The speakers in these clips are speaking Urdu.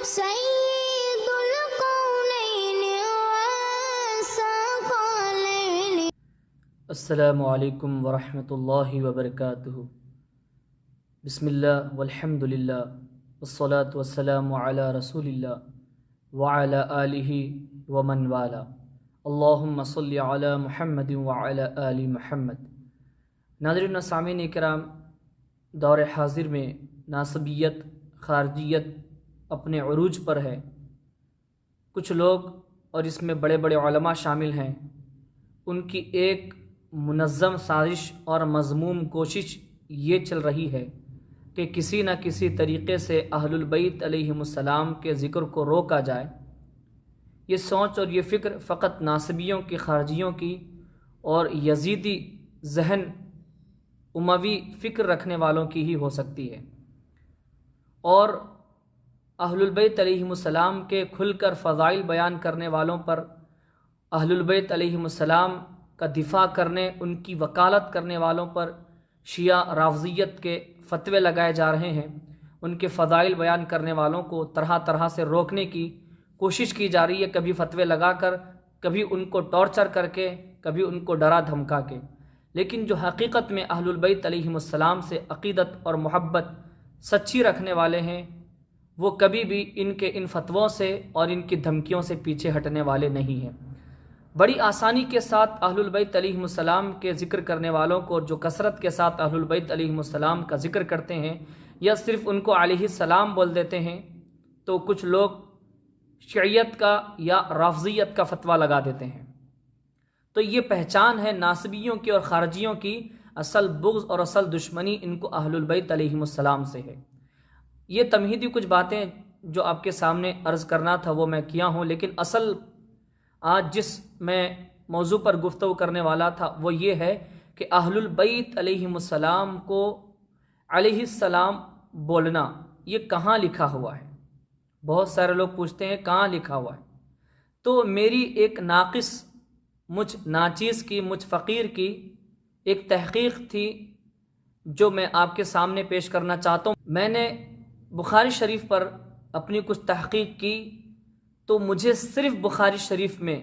سيد القولين والثقلين. السلام علیکم ورحمۃ اللہ وبرکاتہ. بسم اللہ والحمد للہ والصلاة والسلام علی رسول اللہ وعلی آلہ ومن والا. اللہم صلی علی محمد وعلی آل محمد. ناظرین و سامعین کرام، دور حاضر میں ناصبیت، خارجیت اپنے عروج پر ہے. کچھ لوگ، اور اس میں بڑے بڑے علماء شامل ہیں، ان کی ایک منظم سازش اور مذموم کوشش یہ چل رہی ہے کہ کسی نہ کسی طریقے سے اہل البیت علیہم السلام کے ذکر کو روکا جائے. یہ سوچ اور یہ فکر فقط ناصبیوں کی، خارجیوں کی اور یزیدی ذہن، اموی فکر رکھنے والوں کی ہی ہو سکتی ہے. اور اہل البیت علیہم السلام کے کھل کر فضائل بیان کرنے والوں پر، اہل البیت علیہم السلام کا دفاع کرنے، ان کی وکالت کرنے والوں پر شیعہ رافضیت کے فتوے لگائے جا رہے ہیں. ان کے فضائل بیان کرنے والوں کو طرح طرح سے روکنے کی کوشش کی جا رہی ہے، کبھی فتوے لگا کر، کبھی ان کو ٹارچر کر کے، کبھی ان کو ڈرا دھمکا کے. لیکن جو حقیقت میں اہل البیت علیہم السلام سے عقیدت اور محبت سچی رکھنے والے ہیں، وہ کبھی بھی ان فتووں سے اور ان کی دھمکیوں سے پیچھے ہٹنے والے نہیں ہیں. بڑی آسانی کے ساتھ اہل البیت علیہم السلام کے ذکر کرنے والوں کو، جو کثرت کے ساتھ اہل البیت علیہم السلام کا ذکر کرتے ہیں یا صرف ان کو علیہ السلام بول دیتے ہیں، تو کچھ لوگ شیعیت کا یا رافضیت کا فتویٰ لگا دیتے ہیں. تو یہ پہچان ہے ناصبیوں کی اور خارجیوں کی. اصل بغض اور اصل دشمنی ان کو اہل البیت علیہم السلام سے ہے. یہ تمہیدی کچھ باتیں جو آپ کے سامنے عرض کرنا تھا وہ میں کیا ہوں، لیکن اصل آج جس میں موضوع پر گفتگو کرنے والا تھا وہ یہ ہے کہ اہل البیت علیہم السلام کو علیہ السلام بولنا یہ کہاں لکھا ہوا ہے. بہت سارے لوگ پوچھتے ہیں کہاں لکھا ہوا ہے. تو میری ایک ناقص، مجھ ناچیز کی، مجھ فقیر کی ایک تحقیق تھی جو میں آپ کے سامنے پیش کرنا چاہتا ہوں. میں نے بخاری شریف پر اپنی کچھ تحقیق کی تو مجھے صرف بخاری شریف میں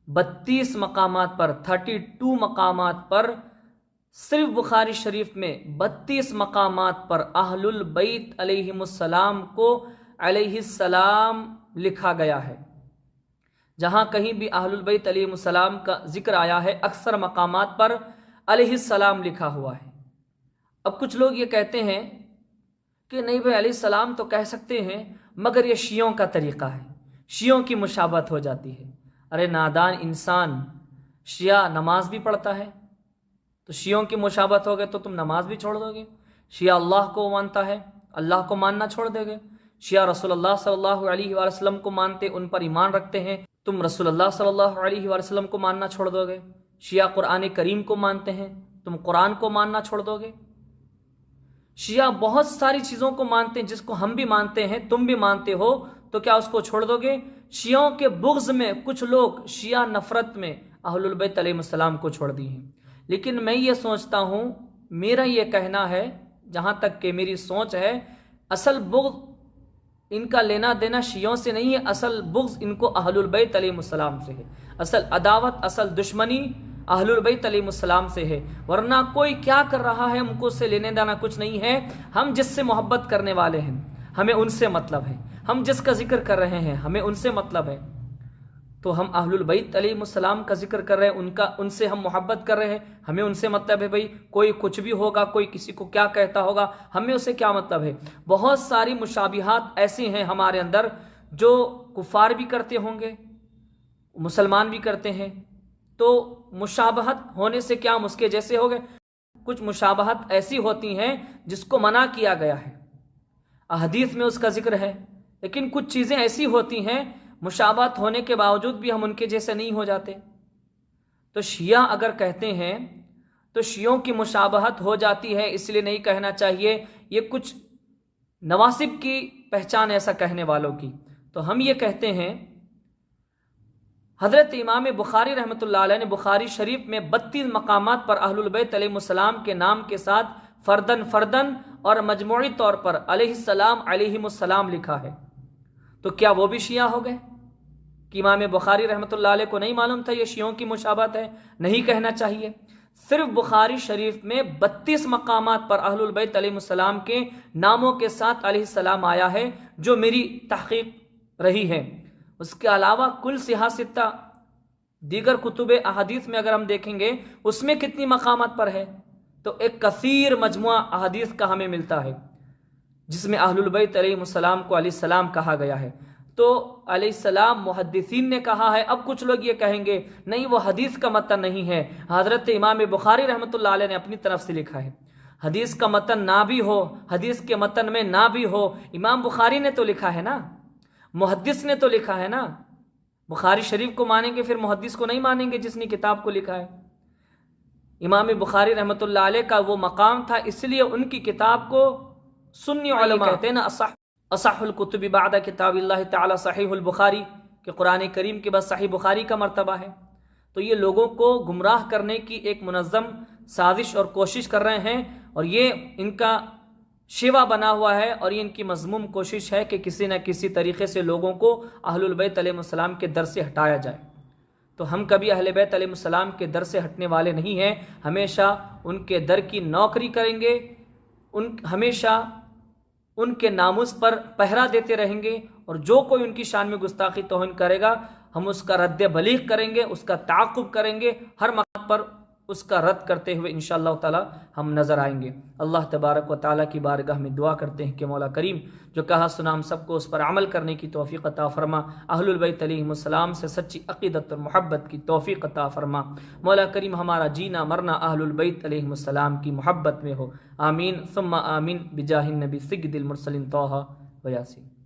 32 مقامات پر، 32 مقامات پر، صرف بخاری شریف میں 32 مقامات پر اہل البیت علیہم السلام کو علیہ السلام لکھا گیا ہے. جہاں کہیں بھی اہل البیت علیہم السلام کا ذکر آیا ہے، اکثر مقامات پر علیہ السلام لکھا ہوا ہے. اب کچھ لوگ یہ کہتے ہیں کہ نہیں بھائی، علیہ السلام تو کہہ سکتے ہیں مگر یہ شیعوں کا طریقہ ہے، شیعوں کی مشابہت ہو جاتی ہے. ارے نادان انسان، شیعہ نماز بھی پڑھتا ہے، تو شیعوں کی مشابہت ہو گئے تو تم نماز بھی چھوڑ دو گے. شیعہ اللہ کو مانتا ہے، اللہ کو ماننا چھوڑ دے گے. شیعہ رسول اللہ صلی اللہ علیہ وآلہ وسلم کو مانتے، ان پر ایمان رکھتے ہیں، تم رسول اللہ صلی اللہ علیہ وآلہ وسلم کو ماننا چھوڑ دو گے. شیعہ قرآن کریم کو مانتے ہیں، تم قرآن کو ماننا چھوڑ دو گے. شیعہ بہت ساری چیزوں کو مانتے ہیں جس کو ہم بھی مانتے ہیں، تم بھی مانتے ہو، تو کیا اس کو چھوڑ دو گے؟ شیعوں کے بغض میں کچھ لوگ شیعہ نفرت میں اہل البیت علیہ السلام کو چھوڑ دی ہیں. لیکن میں یہ سوچتا ہوں، میرا یہ کہنا ہے، جہاں تک کہ میری سوچ ہے، اصل بغض ان کا لینا دینا شیعوں سے نہیں ہے، اصل بغض ان کو اہل البیت علیہ السلام سے ہے. اصل عداوت، اصل دشمنی اہل البیت علیہ السلام سے ہے. ورنہ کوئی کیا کر رہا ہے ہم کو اس سے لینے دینا کچھ نہیں ہے. ہم جس سے محبت کرنے والے ہیں ہمیں ان سے مطلب ہے، ہم جس کا ذکر کر رہے ہیں ہمیں ان سے مطلب ہے. تو ہم اہل البیت علیہ السلام کا ذکر کر رہے ہیں، ان سے ہم محبت کر رہے ہیں، ہمیں ان سے مطلب ہے. بھائی کوئی کچھ بھی ہوگا، کوئی کسی کو کیا کہتا ہوگا، ہمیں اسے کیا مطلب ہے. بہت ساری مشابہات ایسی ہیں ہمارے اندر جو کفار بھی کرتے ہوں گے، مسلمان بھی کرتے ہیں. تو مشابہت ہونے سے کیا ہم اس کے جیسے ہو گئے؟ کچھ مشابہت ایسی ہوتی ہیں جس کو منع کیا گیا ہے، احادیث میں اس کا ذکر ہے. لیکن کچھ چیزیں ایسی ہوتی ہیں مشابہت ہونے کے باوجود بھی ہم ان کے جیسے نہیں ہو جاتے. تو شیعہ اگر کہتے ہیں تو شیعوں کی مشابہت ہو جاتی ہے، اس لیے نہیں کہنا چاہیے. یہ کچھ نواسب کی پہچان ایسا کہنے والوں کی. تو ہم یہ کہتے ہیں، حضرت امام بخاری رحمۃ اللہ علیہ نے بخاری شریف میں 32 مقامات پر اہل البیت علیہ السلام کے نام کے ساتھ فردن اور مجموعی طور پر علیہ السلام علیہم السلام لکھا ہے. تو کیا وہ بھی شیعہ ہو گئے کہ امام بخاری رحمۃ اللہ علیہ کو نہیں معلوم تھا یہ شیعوں کی مشابہت ہے؟ نہیں کہنا چاہیے۔ صرف بخاری شریف میں 32 مقامات پر اہل البیت علیہ السلام کے ناموں کے ساتھ علیہ السلام آیا ہے جو میری تحقیق رہی ہے۔ اس کے علاوہ کل صحاح ستہ دیگر کتب احادیث میں اگر ہم دیکھیں گے اس میں کتنی مقامات پر ہے، تو ایک کثیر مجموعہ احادیث کا ہمیں ملتا ہے جس میں اہل البیت علیہ السلام کو علیہ السلام کہا گیا ہے۔ تو علیہ السلام محدثین نے کہا ہے، اب کچھ لوگ یہ کہیں گے نہیں وہ حدیث کا متن نہیں ہے، حضرت امام بخاری رحمۃ اللہ علیہ نے اپنی طرف سے لکھا ہے۔ حدیث کا متن نہ بھی ہو، حدیث کے متن میں نہ بھی ہو، امام بخاری نے تو لکھا ہے نا، محدث نے تو لکھا ہے نا۔ بخاری شریف کو مانیں گے پھر محدث کو نہیں مانیں گے جس نے کتاب کو لکھا ہے۔ امام بخاری رحمۃ اللہ علیہ کا وہ مقام تھا، اس لیے ان کی کتاب کو سنی علماء کہتے ہیں نا اصح الکتب بعد کتاب اللہ تعالی صحیح البخاری، کہ قرآن کریم کے بعد صحیح بخاری کا مرتبہ ہے۔ تو یہ لوگوں کو گمراہ کرنے کی ایک منظم سازش اور کوشش کر رہے ہیں، اور یہ ان کا شیوا بنا ہوا ہے، اور یہ ان کی مذموم کوشش ہے کہ کسی نہ کسی طریقے سے لوگوں کو اہل البیت علیہ السلام کے در سے ہٹایا جائے۔ تو ہم کبھی اہل بیت علیہ السلام کے در سے ہٹنے والے نہیں ہیں، ہمیشہ ان کے در کی نوکری کریں گے، ہمیشہ ان کے ناموس پر پہرا دیتے رہیں گے، اور جو کوئی ان کی شان میں گستاخی توہین کرے گا ہم اس کا رد بلیغ کریں گے، اس کا تعاقب کریں گے، ہر مقام پر اس کا رد کرتے ہوئے انشاءاللہ تعالی ہم نظر آئیں گے۔ اللہ تبارک و تعالیٰ کی بارگاہ میں دعا کرتے ہیں کہ مولا کریم جو کہا سنا ہم سب کو اس پر عمل کرنے کی توفیق عطا فرما، اہل البیت علیہم السلام سے سچی عقیدت اور محبت کی توفیق عطا فرما۔ مولا کریم ہمارا جینا مرنا اہل البیت علیہم السلام کی محبت میں ہو، آمین ثم آمین، بجاہ النبی سید المرسلین طہ و یاسین۔